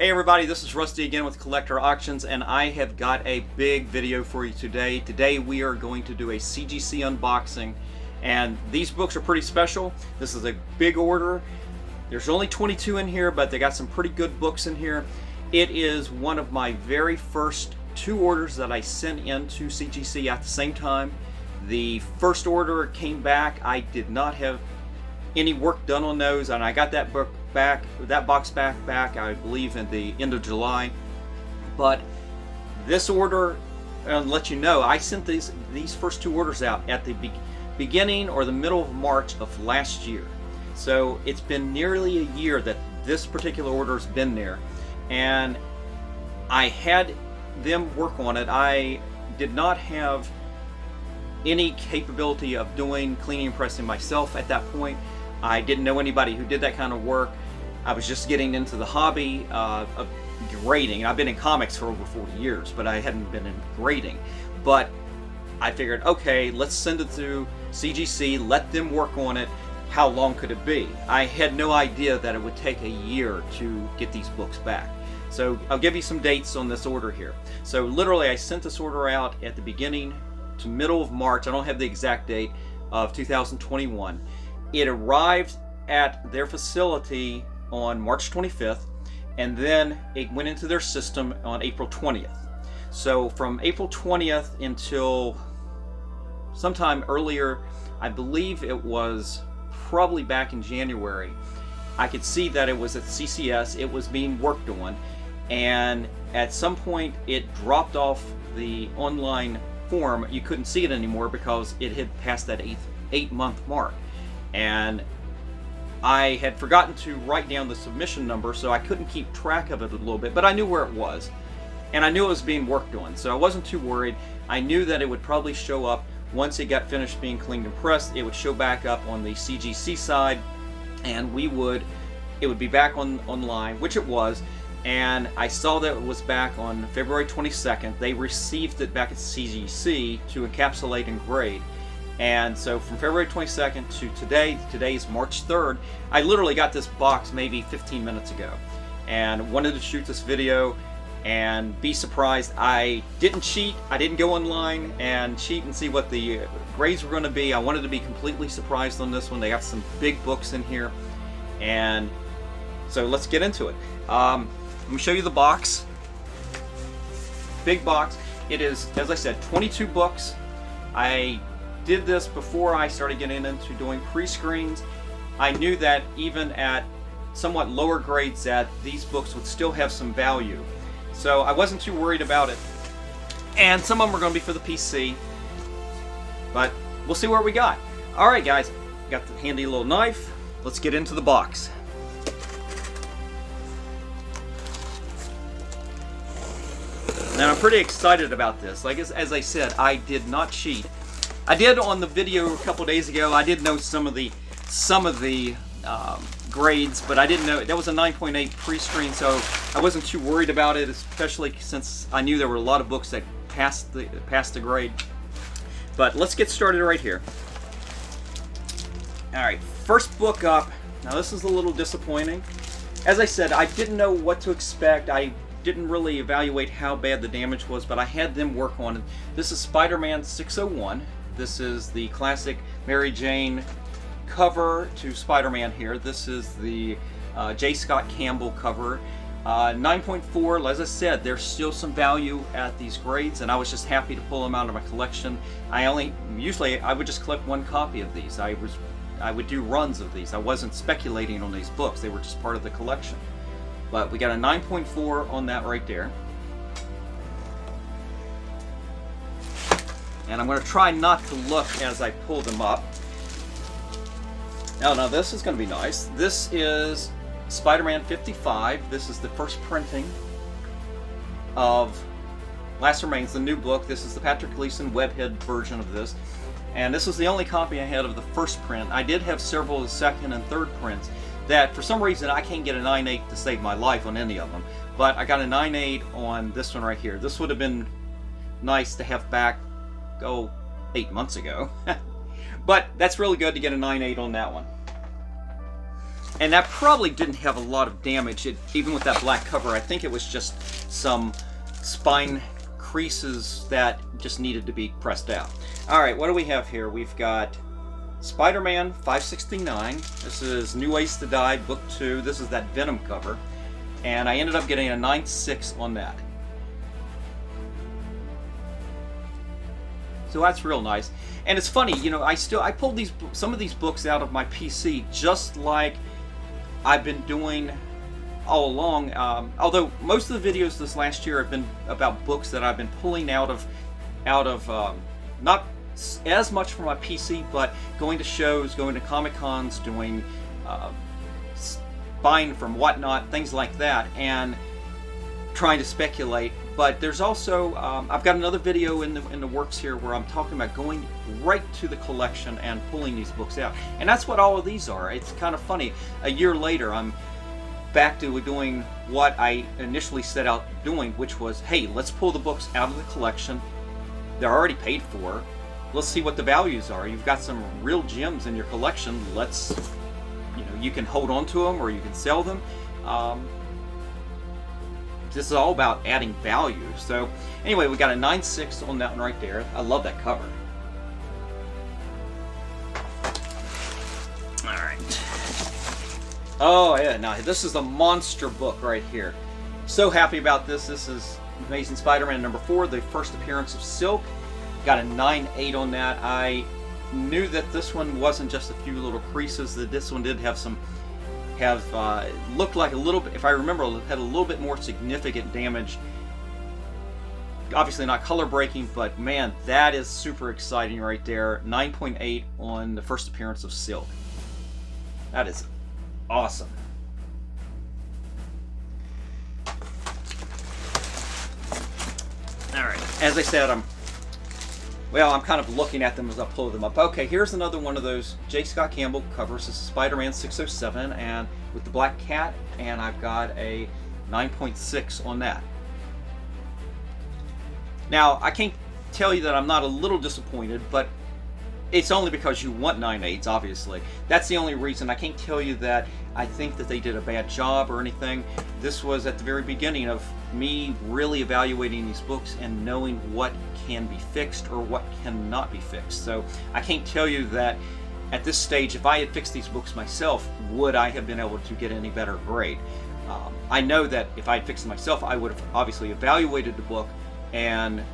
Hey everybody, this is Rusty again with Collector Auctions, and I have got a big video for you today. Today we are going to do a CGC unboxing, and these books are pretty special. This is a big order. There's only 22 in here, but they got some pretty good books in here. It is one of my very first two orders that I sent into CGC at the same time. The first order came back. I did not have any work done on those, and I got that box back I believe in the end of July. But this order, I'll let you know, I sent these first two orders out at the beginning or the middle of March of last year. So it's been nearly a year that this particular order has been there, and I had them work on it. I did not have any capability of doing cleaning and pressing myself at that point. I didn't know anybody who did that kind of work. I was just getting into the hobby of grading. I've been in comics for over 40 years, but I hadn't been in grading. But I figured, okay, let's send it to CGC, let them work on it. How long could it be? I had no idea that it would take a year to get these books back. So I'll give you some dates on this order here. So literally I sent this order out at the beginning to middle of March. I don't have the exact date of 2021. It arrived at their facility on March 25th, and then it went into their system on April 20th. So from April 20th until sometime earlier, I believe it was probably back in January, I could see that it was at CCS, it was being worked on, and at some point it dropped off the online form. You couldn't see it anymore because it had passed that 8-month mark. And I had forgotten to write down the submission number, so I couldn't keep track of it a little bit, but I knew where it was, and I knew it was being worked on, so I wasn't too worried. I knew that it would probably show up once it got finished being cleaned and pressed. It would show back up on the CGC side, and it would be back online, which it was. And I saw that it was back on February 22nd. They received it back at CGC to encapsulate and grade. And so from February 22nd to today is March 3rd, I literally got this box maybe 15 minutes ago and wanted to shoot this video and be surprised. I didn't cheat. I didn't go online and cheat and see what the grades were going to be. I wanted to be completely surprised on this one. They got some big books in here, and so let's get into it. Let me show you the box. Big box. It is, as I said, 22 books. I did this before I started getting into doing pre-screens. I knew that even at somewhat lower grades that these books would still have some value. So I wasn't too worried about it. And some of them are going to be for the PC. But we'll see what we got. Alright guys, got the handy little knife. Let's get into the box. Now I'm pretty excited about this. Like as I said, I did not cheat. I did on the video a couple days ago. I did know some of the grades, but I didn't know that was a 9.8 pre-screen, so I wasn't too worried about it, especially since I knew there were a lot of books that passed the grade. But let's get started right here. All right, first book up. Now this is a little disappointing. As I said, I didn't know what to expect. I didn't really evaluate how bad the damage was, but I had them work on it. This is Spiderman 601. This is the classic Mary Jane cover to Spider-Man here. This is the J. Scott Campbell cover. 9.4, as I said, there's still some value at these grades, and I was just happy to pull them out of my collection. Usually I would just collect one copy of these. I would do runs of these. I wasn't speculating on these books. They were just part of the collection. But we got a 9.4 on that right there. And I'm going to try not to look as I pull them up. Now this is going to be nice. This is Spider-Man 55. This is the first printing of Last Remains, the new book. This is the Patrick Gleason webhead version of this. And this was the only copy I had of the first print. I did have several of the second and third prints that for some reason I can't get a 9.8 to save my life on any of them. But I got a 9.8 on this one right here. This would have been nice to have back, 8 months ago. But that's really good to get a 9.8 on that one. And that probably didn't have a lot of damage, even with that black cover. I think it was just some spine creases that just needed to be pressed out. Alright, what do we have here? We've got Spider-Man 569. This is New Ways to Die, Book 2. This is that Venom cover. And I ended up getting a 9.6 on that. So that's real nice. And it's funny, you know, I pulled some of these books out of my PC just like I've been doing all along. Although most of the videos this last year have been about books that I've been pulling out of not as much from my PC, but going to shows, going to Comic Cons, doing buying from Whatnot, things like that, and trying to speculate. But there's also I've got another video in the works here where I'm talking about going right to the collection and pulling these books out, and that's what all of these are. It's kind of funny. A year later, I'm back to doing what I initially set out doing, which was, hey, let's pull the books out of the collection. They're already paid for. Let's see what the values are. You've got some real gems in your collection. Let's, you know, you can hold on to them or you can sell them. This is all about adding value. So anyway, we got a 9.6 on that one right there. I love that cover. All right. Oh yeah, now this is a monster book right here. So happy about this. This is Amazing Spider-Man number 4, the first appearance of Silk. Got a 9.8 on that. I knew that this one wasn't just a few little creases, that this one did have some, looked like a little bit, if I remember, it had a little bit more significant damage. Obviously not color breaking, but man, that is super exciting right there. 9.8 on the first appearance of Silk. That is awesome. Alright, as I said, I'm kind of looking at them as I pull them up. Okay, here's another one of those J. Scott Campbell covers. This is Spider-Man 607 and with the black cat, and I've got a 9.6 on that. Now, I can't tell you that I'm not a little disappointed, but it's only because you want 9.8s, obviously. That's the only reason. I can't tell you that I think that they did a bad job or anything. This was at the very beginning of me really evaluating these books and knowing what can be fixed or what cannot be fixed. So I can't tell you that at this stage, if I had fixed these books myself, would I have been able to get any better grade? I know that if I had fixed it myself, I would have obviously evaluated the book and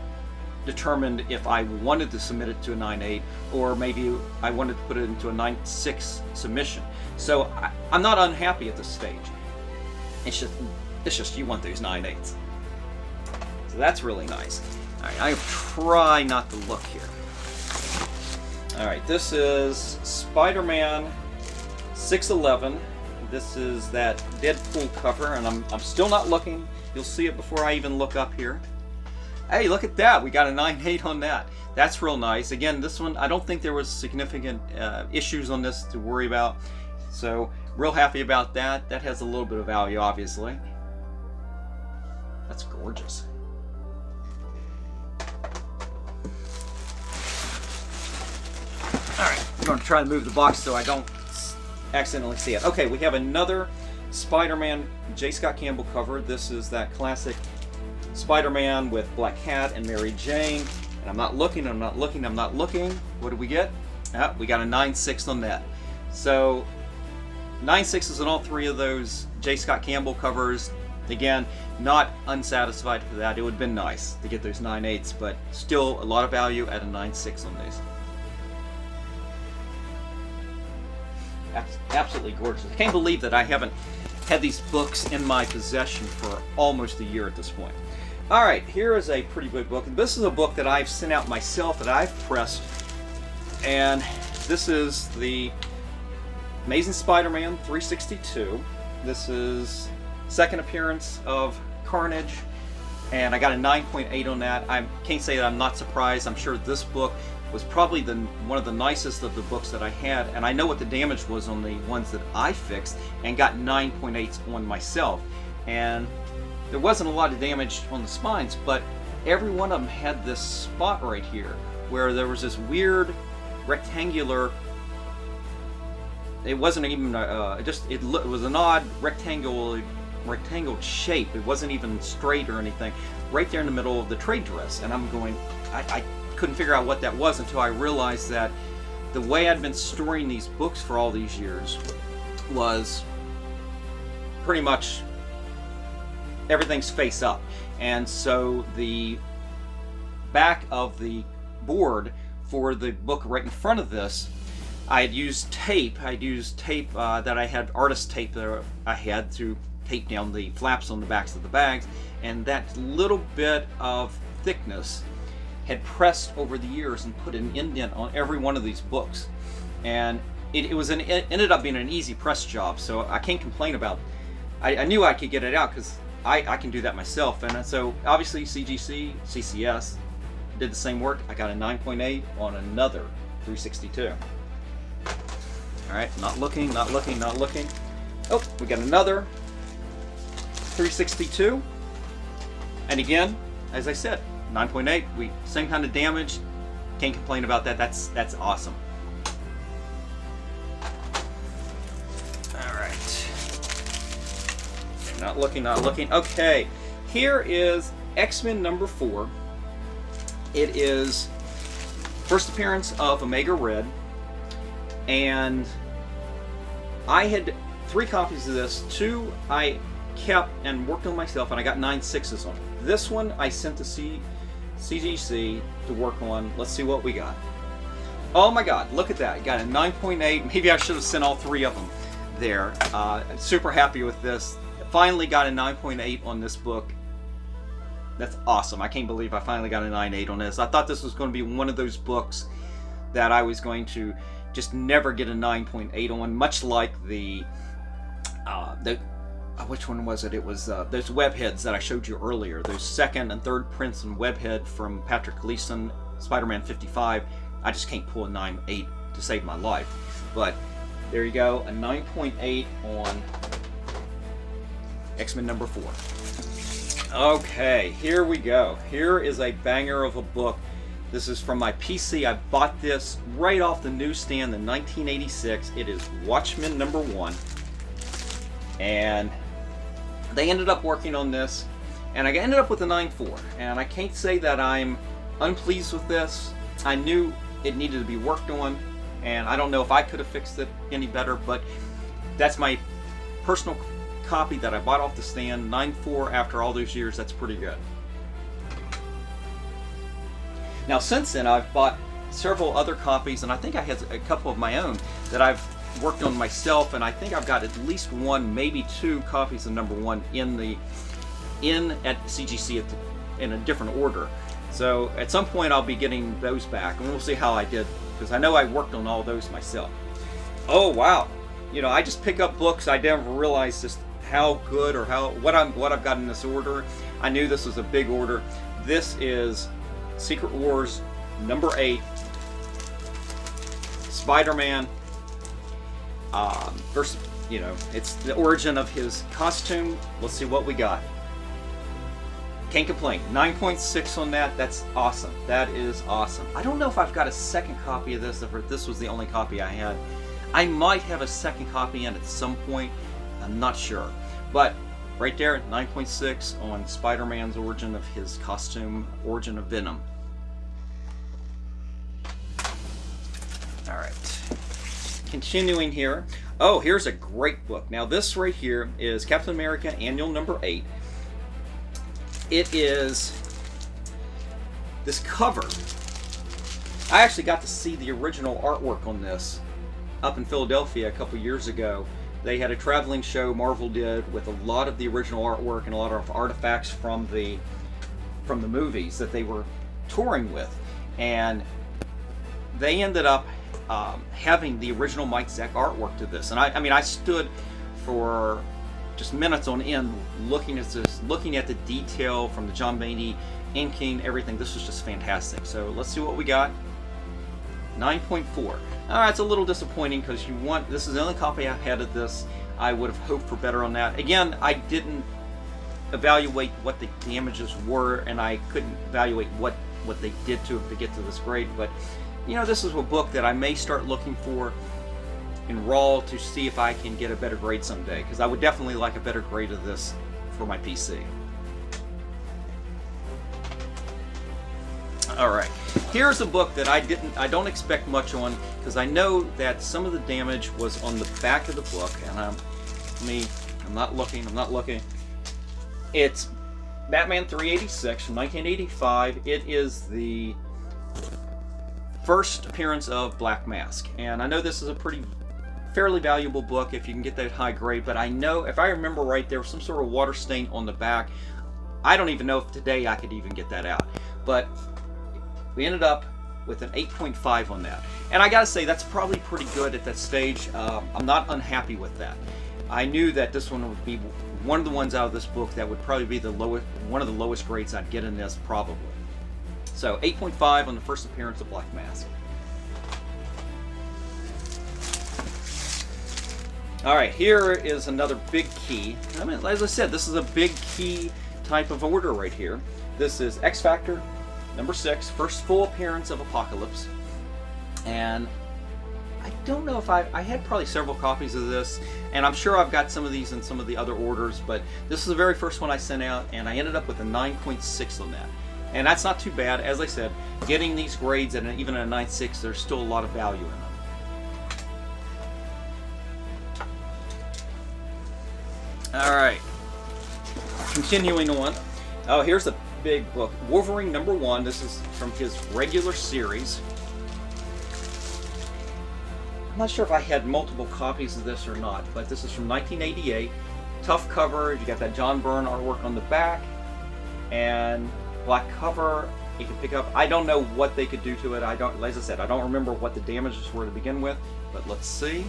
determined if I wanted to submit it to a 9.8 or maybe I wanted to put it into a 9.6 submission. So I'm not unhappy at this stage. It's just you want those 9.8s. So that's really nice. Alright, I try not to look here. Alright, this is Spider-Man 611. This is that Deadpool cover, and I'm still not looking. You'll see it before I even look up here. Hey, look at that. We got a 9.8 on that. That's real nice. Again, this one, I don't think there was significant issues on this to worry about. So, real happy about that. That has a little bit of value, obviously. That's gorgeous. Alright, I'm going to try to move the box so I don't accidentally see it. Okay, we have another Spider-Man J. Scott Campbell cover. This is that classic Spider-Man with Black Cat and Mary Jane. And I'm not looking, I'm not looking, I'm not looking. What did we get? We got a 9.6 on that. So 9.6s on all three of those J. Scott Campbell covers. Again, not unsatisfied with that. It would have been nice to get those 9.8s, but still a lot of value at a 9.6 on these. Absolutely gorgeous. I can't believe that I haven't had these books in my possession for almost a year at this point. Alright, here is a pretty big book. This is a book that I've sent out myself, that I've pressed. And this is the Amazing Spider-Man 362. This is second appearance of Carnage. And I got a 9.8 on that. I can't say that I'm not surprised. I'm sure this book was probably one of the nicest of the books that I had. And I know what the damage was on the ones that I fixed and got 9.8s on myself. And there wasn't a lot of damage on the spines, but every one of them had this spot right here where there was this weird rectangular, it wasn't even it was an odd rectangle shape. It wasn't even straight or anything, right there in the middle of the trade dress. And I'm going, I couldn't figure out what that was until I realized that the way I'd been storing these books for all these years was pretty much everything's face up. And so the back of the board for the book right in front of this, I had used tape. I'd used tape that I had, artist tape that I had to tape down the flaps on the backs of the bags, and that little bit of thickness had pressed over the years and put an indent on every one of these books. And it ended up being an easy press job, so I can't complain about it. I knew I could get it out because I can do that myself. And so obviously CGC, CCS did the same work. I got a 9.8 on another 362. All right, not looking. Oh, we got another 362. And again, as I said, 9.8. Same kind of damage. Can't complain about that. That's awesome. All right. Okay, not looking. Okay, here is X-Men number 4. It is first appearance of Omega Red, and I had 3 copies of this. 2 I kept and worked on myself, and I got 9.6s on it. This one I sent to CGC to work on. Let's see what we got. Oh my God, look at that. Got a 9.8. Maybe I should have sent all 3 of them there. Super happy with this. Finally got a 9.8 on this book. That's awesome. I can't believe I finally got a 9.8 on this. I thought this was going to be one of those books that I was going to just never get a 9.8 on, much like the which one was it? It was those webheads that I showed you earlier. Those second and third prints and webhead from Patrick Gleason, Spider-Man 55. I just can't pull a 9.8 to save my life. But there you go, a 9.8 on X-Men number 4. Okay, here we go. Here is a banger of a book. This is from my PC. I bought this right off the newsstand in 1986. It is Watchmen number 1. And they ended up working on this, and I ended up with a 9.4. And I can't say that I'm unpleased with this. I knew it needed to be worked on, and I don't know if I could have fixed it any better, but that's my personal copy that I bought off the stand. 9.4 after all those years. That's pretty good. Now since then I've bought several other copies, and I think I have a couple of my own that I've worked on myself, and I think I've got at least 1, maybe 2 copies of number 1 at CGC in a different order. So at some point I'll be getting those back, and we'll see how I did, because I know I worked on all those myself. Oh wow, you know, I just pick up books. I never realized just how good or what I've got in this order. I knew this was a big order. This is Secret Wars number 8, Spider-Man. First, you know, it's the origin of his costume. Let's see what we got. Can't complain. 9.6 on that. That's awesome. That is awesome. I don't know if I've got a second copy of this, if this was the only copy I had. I might have a second copy in at some point. I'm not sure. But right there, 9.6 on Spider-Man's origin of his costume, origin of Venom. All right. Continuing here. Oh, here's a great book. Now this right here is Captain America Annual number 8. It is this cover. I actually got to see the original artwork on this up in Philadelphia a couple years ago. They had a traveling show Marvel did with a lot of the original artwork and a lot of artifacts from the movies that they were touring with, and they ended up having the original Mike Zeck artwork to this. And I mean, I stood for just minutes on end looking at this, looking at the detail from the John Beatty inking, everything. This was just fantastic. So let's see what we got. 9.4. It's a little disappointing because this is the only copy I've had of this. I would have hoped for better on that. Again, I didn't evaluate what the damages were, and I couldn't evaluate what they did to get to this grade. But you know, this is a book that I may start looking for in raw to see if I can get a better grade someday, because I would definitely like a better grade of this for my PC. Alright, here's a book that I don't expect much on, because I know that some of the damage was on the back of the book, and I'm not looking. It's Batman 386 from 1985. It is the first appearance of Black Mask, and I know this is a fairly valuable book if you can get that high grade, but I know, if I remember right, there was some sort of water stain on the back. I don't even know if today I could even get that out, but we ended up with an 8.5 on that. And I gotta say, that's probably pretty good at that stage. I'm not unhappy with that. I knew that this one would be one of the ones out of this book that would probably be one of the lowest grades I'd get in this, probably. So 8.5 on the first appearance of Black Mask. Alright, here is another big key. I mean, as I said, this is a big key type of order right here. This is X Factor number 6, first full appearance of Apocalypse. And I don't know if I had probably several copies of this, and I'm sure I've got some of these in some of the other orders, but this is the very first one I sent out, and I ended up with a 9.6 on that. And that's not too bad. As I said, getting these grades at even a 9.6, there's still a lot of value in them. Alright, continuing on. Oh, here's a big book, Wolverine number 1. This is from his regular series. I'm not sure if I had multiple copies of this or not, but this is from 1988. Tough cover. You got that John Byrne artwork on the back, and black cover. You can pick up. I don't know what they could do to it. As I said, I don't remember what the damages were to begin with, but let's see.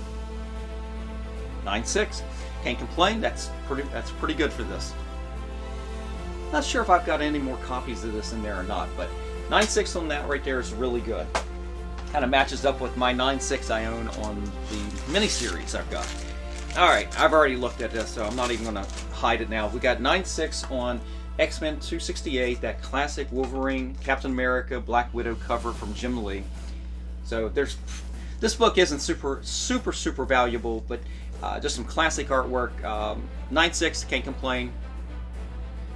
9.6. Can't complain. That's pretty good for this. Not sure if I've got any more copies of this in there or not, but 9.6 on that right there is really good. Kind of matches up with my 9.6 I own on the miniseries I've got. Alright, I've already looked at this, so I'm not even going to hide it now. We got 9.6 on X-Men 268, that classic Wolverine, Captain America, Black Widow cover from Jim Lee. So this book isn't super valuable, but just some classic artwork. 9.6, can't complain.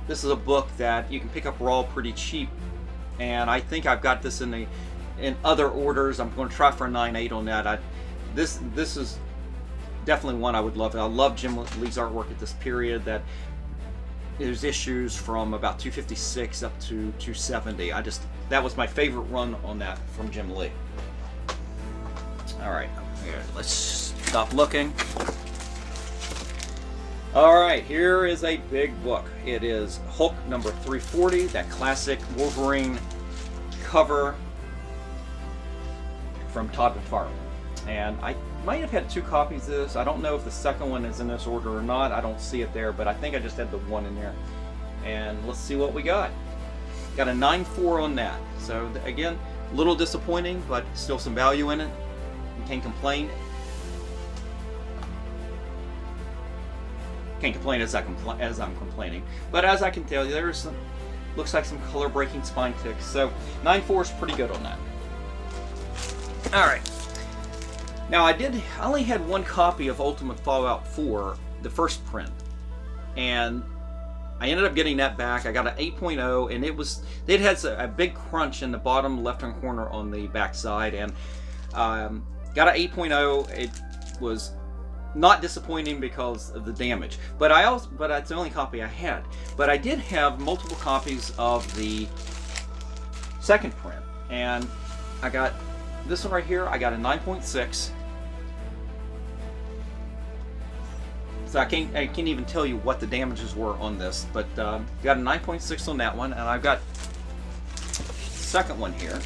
This is a book that you can pick up raw pretty cheap, and I think I've got this in other orders. I'm going to try for a 9.8 on that. This is definitely one I would love. I love Jim Lee's artwork at this period. That there's issues from about 256 up to 270. That was my favorite run on that from Jim Lee. All right, let's stop looking. Alright, here is a big book. It is Hulk number 340, that classic Wolverine cover from Todd McFarlane. And I might have had 2 copies of this. I don't know if the second one is in this order or not. I don't see it there, but I think I just had the one in there. And let's see what we got. Got a 9.4 on that. So again, a little disappointing, but still some value in it. You can't complain. Can't complain as I'm complaining, but as I can tell you, there's looks like some color breaking spine ticks. So 9.4 is pretty good on that. All right. Now I only had 1 copy of Ultimate Fallout 4, the first print, and I ended up getting that back. I got an 8.0, and it had a big crunch in the bottom left-hand corner on the back side, and got an 8.0. It was not disappointing because of the damage, but that's the only copy I had. But I did have multiple copies of the second print, and I got this one right here. I got a 9.6. So I can't even tell you what the damages were on this, but got a 9.6 on that one, and I've got the second one here.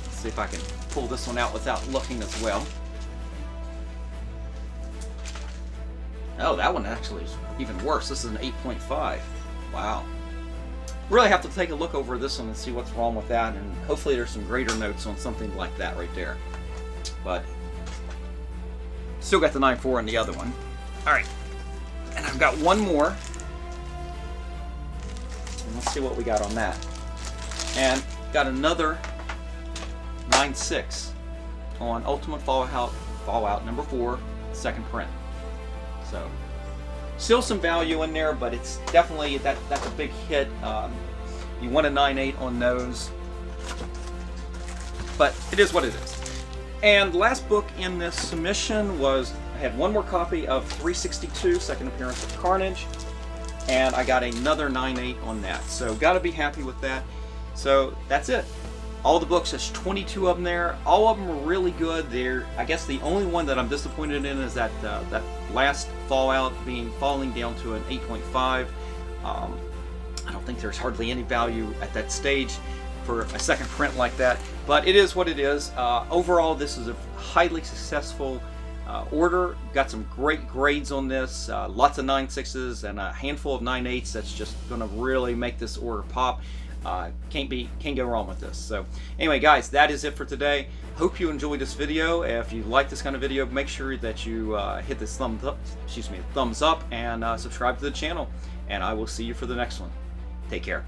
Let's see if I can pull this one out without looking as well. Oh, that one actually is even worse. This is an 8.5. Wow. Really have to take a look over this one and see what's wrong with that, and hopefully there's some greater notes on something like that right there. But still got the 9.4 on the other one. Alright, and I've got one more. And let's see what we got on that. And got another 9.6 on Ultimate Fallout number 4, second print. So still some value in there, but it's definitely that's a big hit. You want a 9.8 on those, but it is what it is. And the last book in this submission was, I had one more copy of 362, second appearance of Carnage, and I got another 9.8 on that. So got to be happy with that. So that's it. All the books, there's 22 of them there. All of them are really good. I guess the only one that I'm disappointed in is that that last Fallout falling down to an 8.5. I don't think there's hardly any value at that stage for a second print like that, but it is what it is. Overall, this is a highly successful order. Got some great grades on this, lots of 9.6s and a handful of 9.8s. That's just going to really make this order pop. Can't go wrong with this. So anyway, guys, that is it for today. Hope you enjoyed this video. If you like this kind of video, make sure that you hit this thumbs up and subscribe to the channel. And I will see you for the next one. Take care.